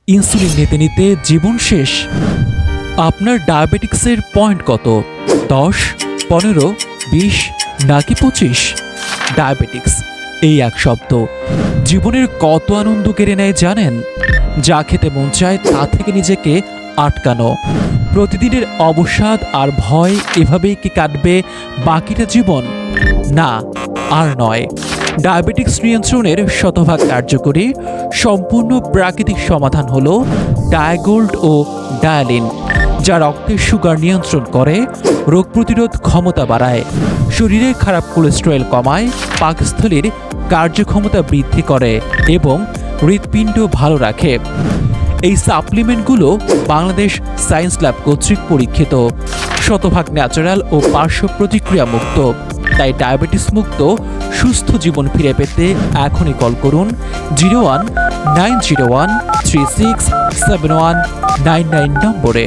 Insulin নিতে নিতে জীবন শেষ। আপনার ডায়াবেটিক্সের পয়েন্ট কত? 10, 15, 20 নাকি 25? ডায়াবেটিক্স এই এক শব্দ জীবনের কত আনন্দ কেড়ে নেয় জানেন? যা খেতে মন চায় তা থেকে নিজেকে আটকানো, প্রতিদিনের অবসাদ আর ভয়, এভাবেই কি কাটবে বাকিটা জীবন? না, আর নয়। ডায়াবেটিক্স নিয়ন্ত্রণের শতভাগ কার্যকরী সম্পূর্ণ প্রাকৃতিক সমাধান হল ডায়াগোল্ড ও ডায়ালিন, যা রক্তের সুগার নিয়ন্ত্রণ করে, রোগ প্রতিরোধ ক্ষমতা বাড়ায়, শরীরে খারাপ কোলেস্টেরল কমায়, পাকস্থলীর কার্যক্ষমতা বৃদ্ধি করে এবং হৃৎপিণ্ড ভালো রাখে। এই সাপ্লিমেন্টগুলো বাংলাদেশ সায়েন্স ল্যাব কর্তৃক পরীক্ষিত, শতভাগ ন্যাচারাল ও পার্শ্ব প্রতিক্রিয়া মুক্ত। তাই ডায়াবেটিস মুক্ত সুস্থ জীবন ফিরে পেতে এখনই কল করুন 01-901-367199 নম্বরে।